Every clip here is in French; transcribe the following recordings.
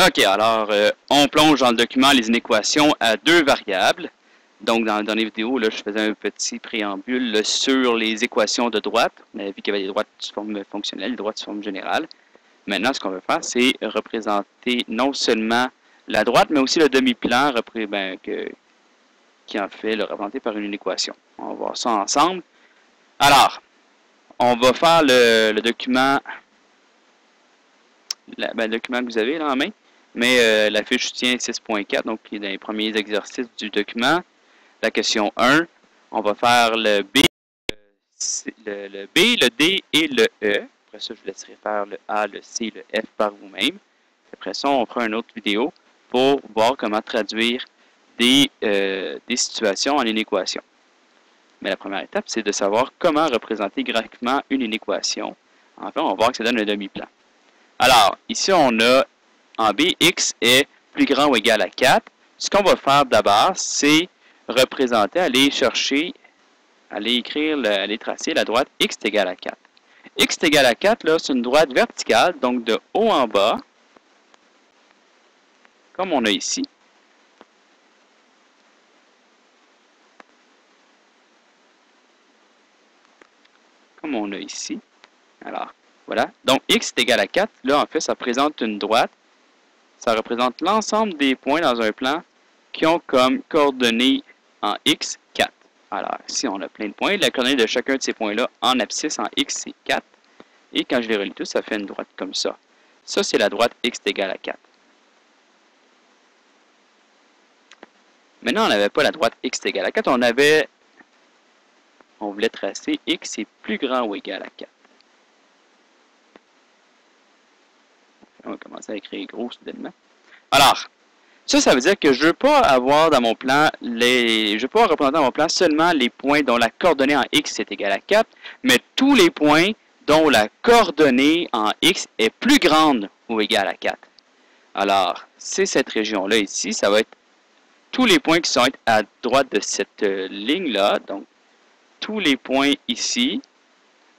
OK, alors, on plonge dans le document les inéquations à deux variables. Donc, dans les vidéos, là, je faisais un petit préambule là, sur les équations de droite. On avait vu qu'il y avait des droites sous forme fonctionnelle, des droites sous forme générale. Maintenant, ce qu'on va faire, c'est représenter non seulement la droite, mais aussi le demi-plan qui en fait le représenté par une équation. On va voir ça ensemble. Alors, on va faire le document, le document que vous avez là en main, mais la fiche soutien 6.4, donc qui est dans les premiers exercices du document. La question 1, on va faire le B, le B, le D et le E. Après ça, je vous laisserai faire le A, le C, le F par vous-même. Après ça, on fera une autre vidéo pour voir comment traduire des situations en inéquation. Mais la première étape, c'est de savoir comment représenter graphiquement une inéquation. Enfin, on va voir que ça donne un demi-plan. Alors, ici, on a en B, x est plus grand ou égal à 4. Ce qu'on va faire d'abord, c'est représenter, aller tracer la droite x est égal à 4. X est égal à 4, là, c'est une droite verticale, donc de haut en bas, comme on a ici. Comme on a ici. Alors, voilà. Donc, x est égal à 4. Là, en fait, ça présente une droite. Ça représente l'ensemble des points dans un plan qui ont comme coordonnées en x 4. Alors, ici, on a plein de points. La coordonnée de chacun de ces points-là en abscisse en x, c'est 4. Et quand je les relie tous, ça fait une droite comme ça. Ça, c'est la droite x est égal à 4. Maintenant, on n'avait pas la droite x est égal à 4. On voulait tracer x est plus grand ou égal à 4. On va commencer à écrire gros soudainement. Alors, ça veut dire que je ne veux pas avoir dans mon plan je veux pas représenter dans mon plan seulement les points dont la coordonnée en x est égale à 4, mais tous les points dont la coordonnée en x est plus grande ou égale à 4. Alors, c'est cette région-là ici, ça va être tous les points qui sont à droite de cette ligne-là, donc tous les points ici,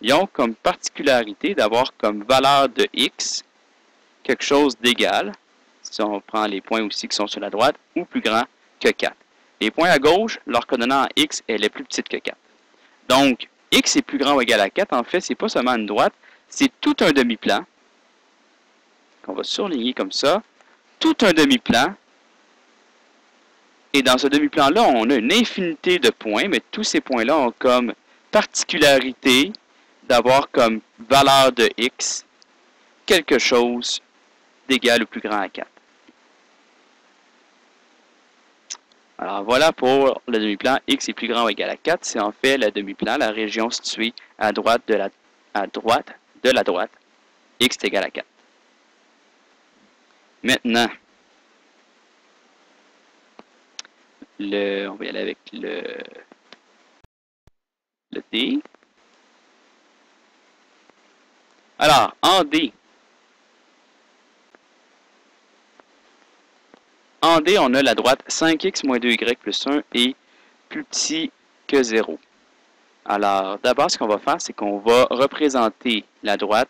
ils ont comme particularité d'avoir comme valeur de x quelque chose d'égal, si on prend les points aussi qui sont sur la droite, ou plus grand que 4. Les points à gauche, leur coordonnée en x, elle est plus petite que 4. Donc, x est plus grand ou égal à 4, en fait, c'est pas seulement une droite, c'est tout un demi-plan, qu'on va surligner comme ça, tout un demi-plan, et dans ce demi-plan-là, on a une infinité de points, mais tous ces points-là ont comme particularité d'avoir comme valeur de x quelque chose d'égal ou plus grand à 4. Alors voilà pour le demi-plan x est plus grand ou égal à 4. C'est en fait le demi-plan, la région située à droite de la droite, x est égal à 4. Maintenant, on va y aller avec le D. Alors, en D, on a la droite 5x moins 2y plus 1 est plus petit que 0. Alors, d'abord, ce qu'on va faire, c'est qu'on va représenter la droite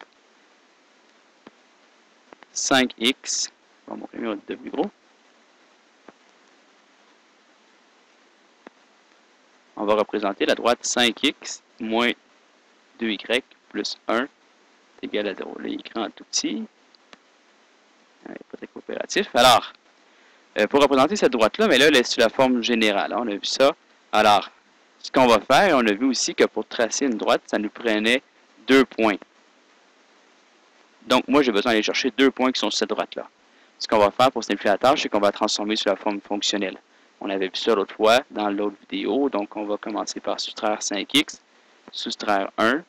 5x, bon, mon premier va être plus gros. On va représenter la droite 5x moins 2y plus 1 est égal à 0. Là, l'écran est tout petit. Pas très coopératif. Alors, pour représenter cette droite-là, mais là, elle est sous la forme générale. On a vu ça. Alors, ce qu'on va faire, on a vu aussi que pour tracer une droite, ça nous prenait 2 points. Donc, moi, j'ai besoin d'aller chercher 2 points qui sont sur cette droite-là. Ce qu'on va faire pour simplifier la tâche, c'est qu'on va transformer sous la forme fonctionnelle. On avait vu ça l'autre fois dans l'autre vidéo. Donc, on va commencer par soustraire 5x, soustraire 1.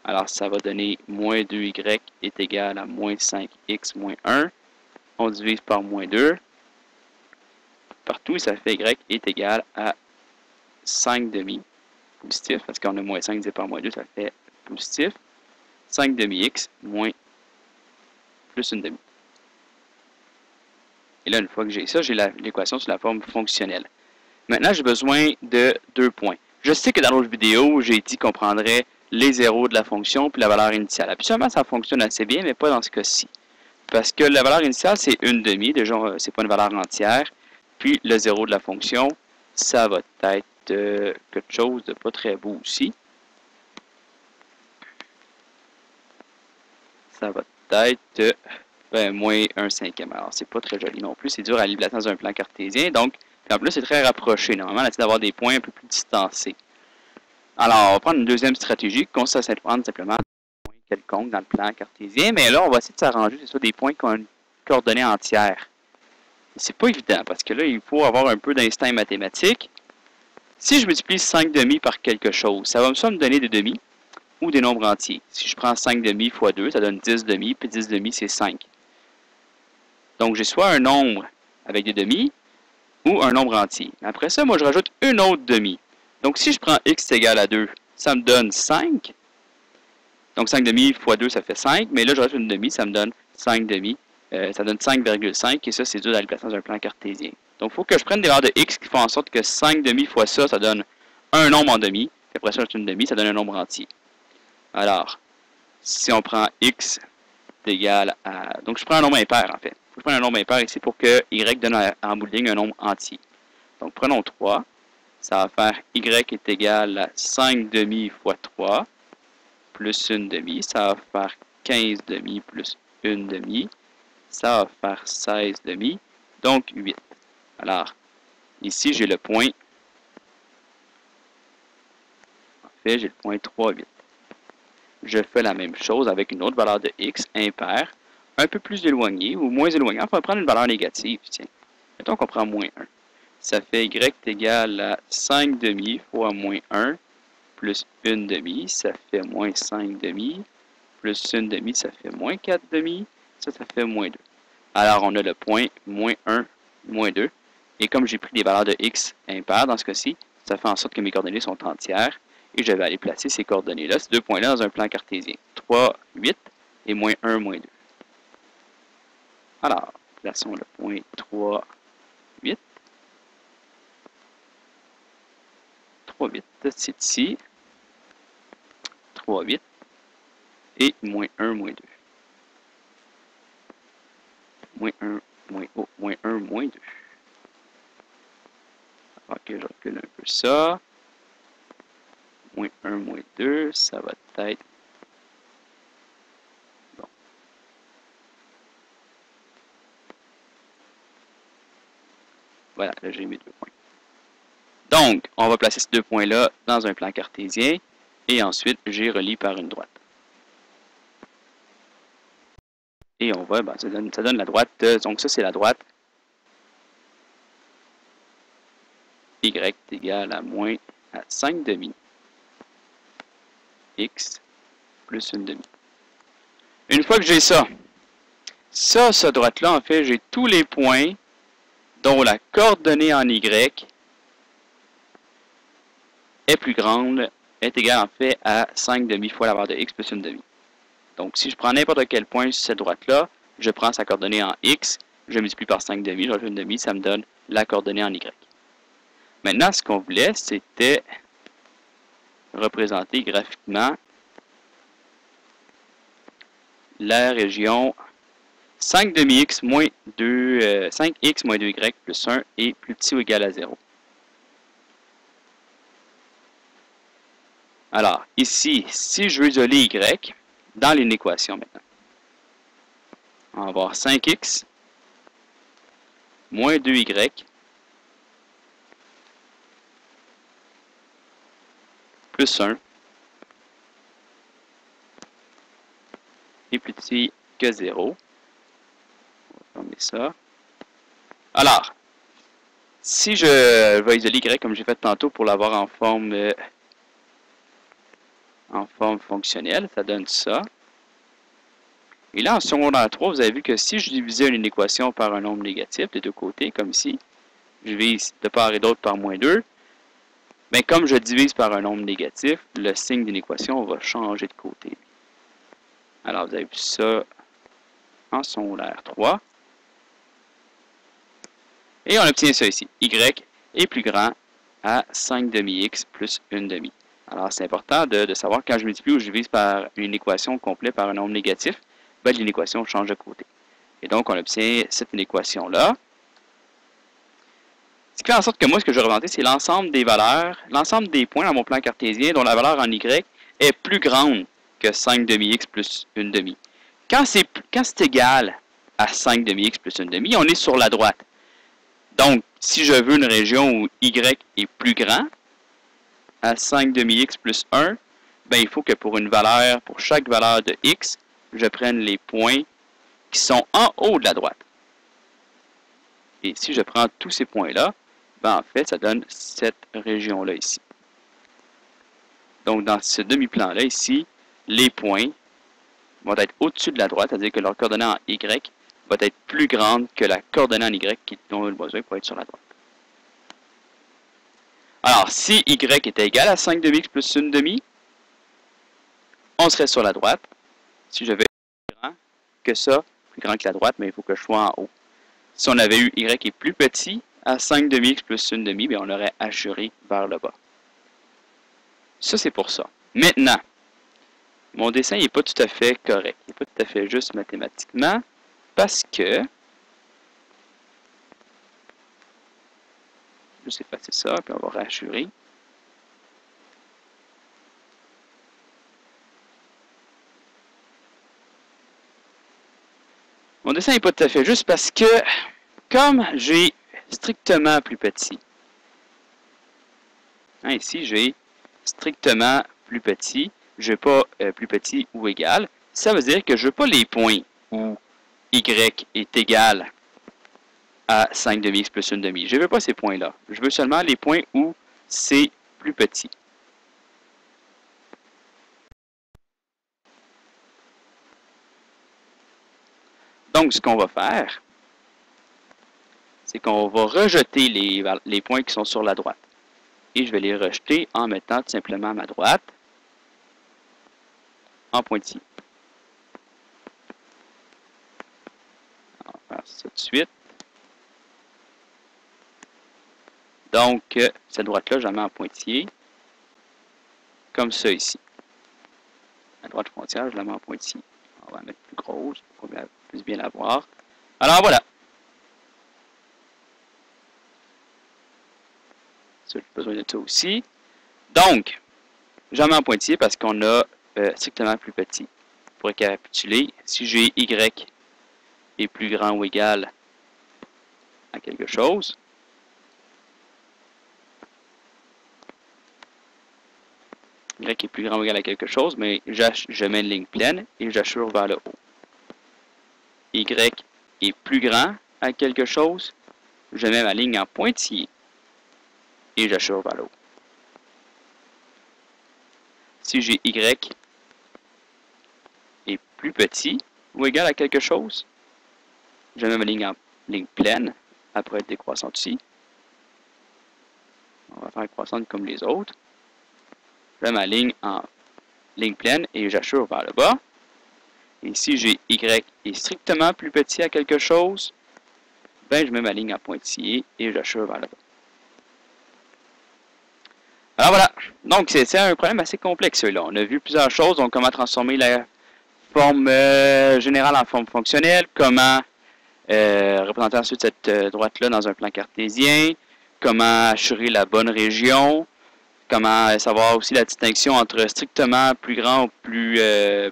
Alors, ça va donner moins 2y est égal à moins 5x moins 1. On divise par moins 2. Partout, ça fait y est égal à 5 demi positif, parce qu'on a moins 5 divisé par moins 2, ça fait positif. 5 demi x moins plus une demi. Et là, une fois que j'ai ça, j'ai l'équation sous la forme fonctionnelle. Maintenant, j'ai besoin de 2 points. Je sais que dans l'autre vidéo, j'ai dit qu'on prendrait les zéros de la fonction puis la valeur initiale. Habituellement, ça fonctionne assez bien, mais pas dans ce cas-ci. Parce que la valeur initiale, c'est 1/2. Déjà, c'est pas une valeur entière. Puis le 0 de la fonction, ça va être quelque chose de pas très beau aussi. Ça va être moins 1/5. Alors, c'est pas très joli non plus. C'est dur à lire dans un plan cartésien. Donc, en plus, c'est très rapproché. Normalement, on essaie d'avoir des points un peu plus distancés. Alors, on va prendre une deuxième stratégie, qu'on consiste à prendre simplement des points quelconques dans le plan cartésien. Mais là, on va essayer de s'arranger, c'est ça, des points qui ont une coordonnée entière. C'est pas évident, parce que là, il faut avoir un peu d'instinct mathématique. Si je multiplie 5/2 par quelque chose, ça va soit me donner des demi ou des nombres entiers. Si je prends 5/2 fois 2, ça donne 10/2, puis 10/2, c'est 5. Donc, j'ai soit un nombre avec des demi ou un nombre entier. Après ça, moi, je rajoute une autre demi. Donc, si je prends x égale à 2, ça me donne 5. Donc, 5/2 fois 2, ça fait 5. Mais là, je rajoute une demi, ça me donne 5/2. Ça donne 5,5. Et ça, c'est dur d'aller placer dans un plan cartésien. Donc, il faut que je prenne des valeurs de x qui font en sorte que 5/2 fois ça, ça donne un nombre en demi. Puis après ça, je rajoute une demi, ça donne un nombre entier. Alors, si on prend x égale à... Donc, je prends un nombre impair, en fait. Je prends un nombre impair ici pour que y donne en bout de ligne un nombre entier. Donc, prenons 3. Ça va faire y est égal à 5/2 fois 3 plus 1/2. Ça va faire 15/2 plus 1/2. Ça va faire 16/2. Donc, 8. Alors, ici, j'ai le point... En fait, j'ai le point 3, 8. Je fais la même chose avec une autre valeur de x impair, un peu plus éloignée ou moins éloignée. On va prendre une valeur négative, tiens. Mettons qu'on prend moins 1. Ça fait y égal à 5/2 fois moins 1 plus 1/2. Ça fait moins 5/2 plus 1/2. Ça fait moins 4/2. Ça fait moins 2. Alors, on a le point moins 1, moins 2. Et comme j'ai pris des valeurs de x impaires dans ce cas-ci, ça fait en sorte que mes coordonnées sont entières. Et je vais aller placer ces coordonnées-là, ces deux points-là, dans un plan cartésien. 3, 8 et moins 1, moins 2. Alors, plaçons le point 3, 8. 3, 8, c'est ici. 3, 8 et moins 1, moins 2. Moins 1, moins 1, moins 2. Ok, je recule un peu ça. Moins 1, moins 2, ça va être... Bon. Voilà, là j'ai mes deux points. Donc, on va placer ces deux points-là dans un plan cartésien et ensuite, j'y relie par une droite. Et on va, ça donne la droite, donc ça c'est la droite y égale à moins à 5/2 x plus 1/2. Une fois que j'ai ça, cette droite-là, en fait, j'ai tous les points dont la coordonnée en y est plus grande, est égale en fait à 5/2 fois la valeur de x plus 1/2. Donc, si je prends n'importe quel point sur cette droite-là, je prends sa coordonnée en x, je multiplie par 5/2, je rajoute 1/2, ça me donne la coordonnée en y. Maintenant, ce qu'on voulait, c'était représenter graphiquement la région 5/2x moins 2, 5x moins 2y plus 1 est plus petit ou égal à 0. Alors, ici, si je veux isoler y, dans l'inéquation maintenant, on va avoir 5x moins 2y plus 1 est plus petit que 0. On va fermer ça. Alors, si je vais isoler y comme j'ai fait tantôt pour l'avoir en forme fonctionnelle, ça donne ça. Et là, en secondaire 3, vous avez vu que si je divisais une équation par un nombre négatif des deux côtés, comme ici, je divise de part et d'autre par moins 2, bien, comme je divise par un nombre négatif, le signe d'une équation va changer de côté. Alors, vous avez vu ça en secondaire 3. Et on obtient ça ici. Y est plus grand à 5/2x plus 1/2. Alors, c'est important de savoir quand je multiplie ou je divise par une équation complète par un nombre négatif, ben, l'équation change de côté. Et donc, on obtient cette équation-là. Ce qui fait en sorte que moi, ce que je vais représenter, c'est l'ensemble des valeurs, l'ensemble des points dans mon plan cartésien dont la valeur en y est plus grande que 5 demi-x plus 1 demi. Quand c'est égal à 5 demi-x plus 1 demi, on est sur la droite. Donc, si je veux une région où y est plus grand, à 5 demi-x plus 1, ben, il faut que pour chaque valeur de x, je prenne les points qui sont en haut de la droite. Et si je prends tous ces points-là, ben, en fait, ça donne cette région-là ici. Donc, dans ce demi-plan-là ici, les points vont être au-dessus de la droite, c'est-à-dire que leur coordonnée en y va être plus grande que la coordonnée en y dont on a besoin pour être sur la droite. Alors, si y était égal à 5 demi-x plus 1 demi, on serait sur la droite. Si je vais plus grand que ça, plus grand que la droite, mais il faut que je sois en haut. Si on avait eu y est plus petit, à 5 demi-x plus 1 demi, bien, on aurait hachuré vers le bas. Ça, c'est pour ça. Maintenant, mon dessin n'est pas tout à fait correct. Il n'est pas tout à fait juste mathématiquement, parce que... Juste effacer ça, puis on va rachurer. Mon dessin n'est pas tout à fait juste parce que, comme j'ai strictement plus petit, ici j'ai strictement plus petit, je n'ai pas plus petit ou égal, ça veut dire que je veux pas les points où y est égal à 5 demi-x plus 1 demi. Je ne veux pas ces points-là. Je veux seulement les points où c'est plus petit. Donc, ce qu'on va faire, c'est qu'on va rejeter les points qui sont sur la droite. Et je vais les rejeter en mettant tout simplement à ma droite en pointillé. On va faire ça tout de suite. Donc, cette droite-là, je la mets en pointillé, comme ça ici. La droite frontière, je la mets en pointillé. On va la mettre plus grosse pour qu'on puisse bien la voir. Alors voilà. Ça, j'ai besoin de ça aussi. Donc, je la mets en pointillé parce qu'on a strictement plus petit. Pour récapituler, si j'ai y est plus grand ou égal à quelque chose, y est plus grand ou égal à quelque chose, mais je mets une ligne pleine et j'achure vers le haut. Y est plus grand à quelque chose, je mets ma ligne en pointillé et j'achure vers le haut. Si j'ai y est plus petit ou égal à quelque chose, je mets ma ligne en ligne pleine après être décroissante ici. On va faire croissante comme les autres. Je mets ma ligne en ligne pleine et j'achure vers le bas. Et si j'ai y est strictement plus petit à quelque chose, ben je mets ma ligne en pointillé et j'achure vers le bas. Alors voilà, donc c'est un problème assez complexe celui-là. On a vu plusieurs choses, donc comment transformer la forme générale en forme fonctionnelle, comment représenter ensuite cette droite-là dans un plan cartésien, comment assurer la bonne région, comment savoir aussi la distinction entre strictement plus grand ou plus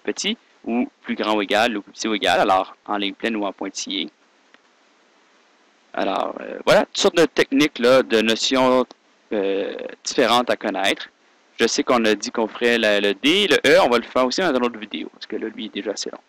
petit, ou plus grand ou égal, ou plus petit ou égal, alors en ligne pleine ou en pointillé. Alors voilà, toutes sortes de techniques, là, de notions différentes à connaître. Je sais qu'on a dit qu'on ferait le D, le E, on va le faire aussi dans une autre vidéo, parce que là, lui, est déjà assez long.